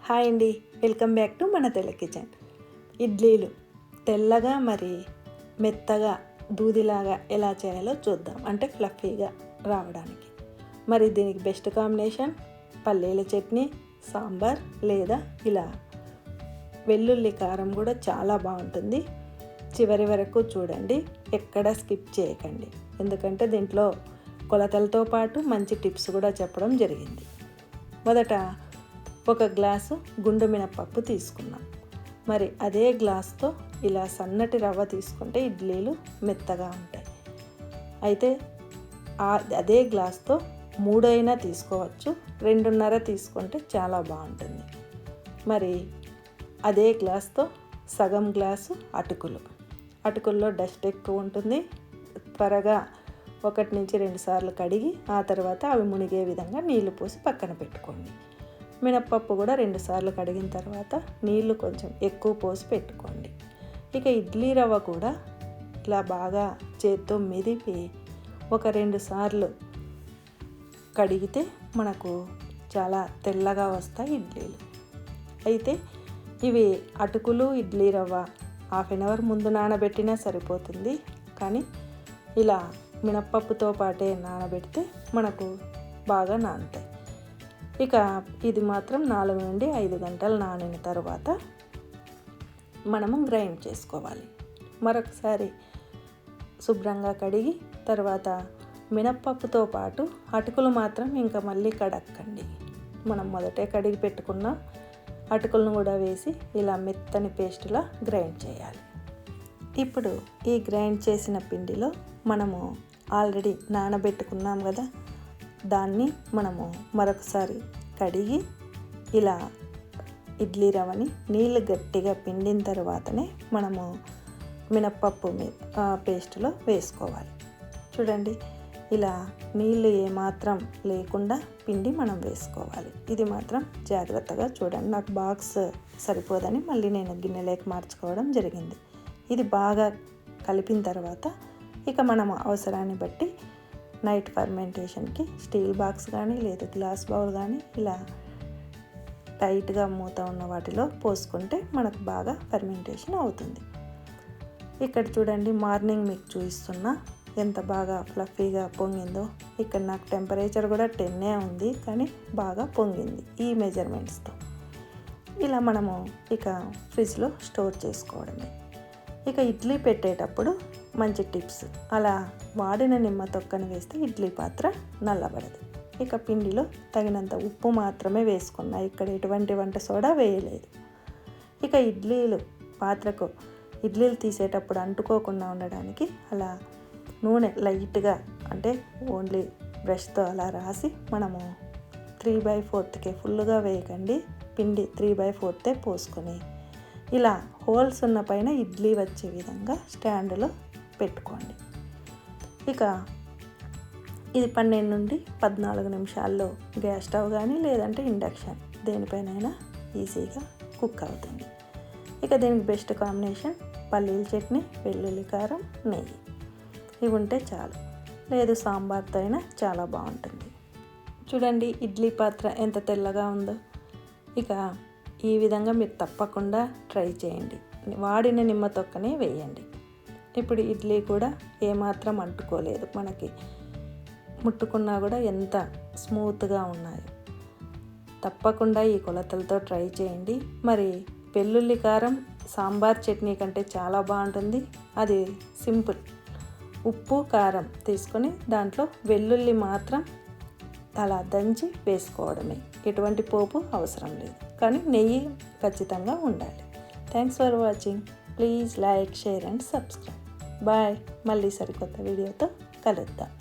Hi అండి, welcome back to మన తెల్ల కిచెన్. ఇడ్లీలు తెల్లగా మరి మెత్తగా దూదిలాగా ఎలా చేయాలో చూద్దాం. అంటే ఫ్లఫీగా రావడానికి. మరి దీనికి బెస్ట్ కాంబినేషన్ పల్లీల చట్నీ, సాంబార్ లేదా ఇలా వెల్లుల్లి కారం కూడా చాలా బాగుంటుంది. చివరి వరకు చూడండి, ఎక్కడ స్కిప్ చేయకండి. ఎందుకంటే దీంట్లో కొలతలతో పాటు మంచి టిప్స్ కూడా చెప్పడం జరిగింది. మొదట ఒక గ్లాసు గుండు మినపప్పు తీసుకున్నాం. మరి అదే గ్లాస్తో ఇలా సన్నటి రవ్వ తీసుకుంటే ఇడ్లీలు మెత్తగా ఉంటాయి. అయితే అదే గ్లాస్తో 3 అయినా తీసుకోవచ్చు, 2.5 తీసుకుంటే చాలా బాగుంటుంది. మరి అదే గ్లాస్తో సగం గ్లాసు అటుకుల్లో డస్ట్ ఎక్కువ ఉంటుంది. త్వరగా 1 నుంచి 2 సార్లు కడిగి ఆ తర్వాత అవి మునిగే విధంగా నీళ్లు పోసి పక్కన పెట్టుకోండి. మినప్పప్పు కూడా 2 సార్లు కడిగిన తర్వాత నీళ్లు కొంచెం ఎక్కువ పోసి పెట్టుకోండి. ఇక ఇడ్లీ రవ్వ కూడా ఇలా బాగా చేత్తో మెదిపి 1-2 సార్లు కడిగితే మనకు చాలా తెల్లగా వస్తాయి ఇడ్లీలు. అయితే ఇవి అటుకులు, ఇడ్లీ రవ్వ హాఫ్ అన్ అవర్ ముందు నానబెట్టినా సరిపోతుంది. కానీ ఇలా మినప్పప్పుతో పాటే నానబెడితే మనకు బాగా నానుతాయి. ఇక ఇది మాత్రం 4 నుండి 5 గంటలు నానిన తర్వాత మనము గ్రైండ్ చేసుకోవాలి. మరొకసారి శుభ్రంగా కడిగి తర్వాత మినప్పప్పుతో పాటు అటుకులు మాత్రం ఇంకా మళ్ళీ కడక్కండి. మనం మొదటే కడిగి పెట్టుకున్న అటుకులను కూడా వేసి ఇలా మెత్తని పేస్టులా గ్రైండ్ చేయాలి. ఇప్పుడు ఈ గ్రైండ్ చేసిన పిండిలో మనము ఆల్రెడీ నానబెట్టుకున్నాం కదా, దాన్ని మనము మరొకసారి కడిగి ఇలా ఇడ్లీ రవ్వని నీళ్ళు గట్టిగా పిండిన తర్వాతనే మనము మినప్పప్పు పేస్టులో వేసుకోవాలి. చూడండి, ఇలా నీళ్ళు ఏమాత్రం లేకుండా పిండి మనం వేసుకోవాలి. ఇది మాత్రం జాగ్రత్తగా చూడండి. నాకు బాక్స్ సరిపోదని మళ్ళీ నేను గిన్నెలోకి మార్చుకోవడం జరిగింది. ఇది బాగా కలిపిన తర్వాత ఇక మనము అవసరాన్ని బట్టి నైట్ ఫర్మెంటేషన్కి స్టీల్ బాక్స్ కానీ లేదా గ్లాస్ బౌల్ కానీ ఇలా టైట్గా మూత ఉన్న వాటిలో పోసుకుంటే మనకు బాగా ఫర్మెంటేషన్ అవుతుంది. ఇక్కడ చూడండి, మార్నింగ్ మీకు చూపిస్తున్నా ఎంత బాగా ఫ్లఫీగా పొంగిందో. ఇక్కడ నాకు టెంపరేచర్ కూడా 10 ఉంది, కానీ బాగా పొంగింది ఈ మెజర్మెంట్స్తో. ఇలా మనము ఇక ఫ్రిడ్జ్లో స్టోర్ చేసుకోవడమే. ఇక ఇడ్లీ పెట్టేటప్పుడు మంచి టిప్స్, అలా వాడిన నిమ్మ తొక్కను వేస్తే ఇడ్లీ పాత్ర నల్లబడదు. ఇక పిండిలో తగినంత ఉప్పు మాత్రమే వేసుకున్నా, ఇక్కడ ఎటువంటి వంట సోడా వేయలేదు. ఇక పాత్రకు ఇడ్లీలు తీసేటప్పుడు అంటుకోకుండా ఉండడానికి అలా నూనె లైట్గా, అంటే ఓన్లీ బ్రష్తో అలా రాసి మనము 3/4 ఫుల్గా వేయకండి, పిండి 3/4 పోసుకొని ఇలా హోల్స్ ఉన్న పైన ఇడ్లీ వచ్చే విధంగా స్టాండ్లో పెట్టుకోండి. ఇక ఇది 12 నుండి 14 నిమిషాల్లో గ్యాస్ స్టవ్ కానీ లేదంటే ఇండక్షన్ దేనిపైనైనా ఈజీగా కుక్ అవుతుంది. ఇక దీనికి బెస్ట్ కాంబినేషన్ పల్లీల చట్నీ, వెల్లుల్లి కారం, నెయ్యి ఇవి ఉంటే చాలు. లేదు సాంబార్తో అయినా చాలా బాగుంటుంది. చూడండి ఇడ్లీ పాత్ర ఎంత తెల్లగా ఉందో. ఇక ఈ విధంగా మీరు తప్పకుండా ట్రై చేయండి. వాడిన నిమ్మ తొక్కనే వేయండి. ఇప్పుడు ఇడ్లీ కూడా ఏమాత్రం అంటుకోలేదు, మనకి ముట్టుకున్నా కూడా ఎంత స్మూత్గా ఉన్నాయి. తప్పకుండా ఈ కొలతలతో ట్రై చేయండి. మరి వెల్లుల్లి కారం సాంబార్ చట్నీ కంటే చాలా బాగుంటుంది. అది సింపుల్, ఉప్పు కారం తీసుకొని దాంట్లో వెల్లుల్లి మాత్రం అలా దంచి వేసుకోవడమే, ఎటువంటి పోపు అవసరం లేదు. కానీ నెయ్యి ఖచ్చితంగా ఉండాలి. Thanks for watching. Please like, share and subscribe. Bye. మళ్ళీ సరికొత్త వీడియోతో కలుద్దాం.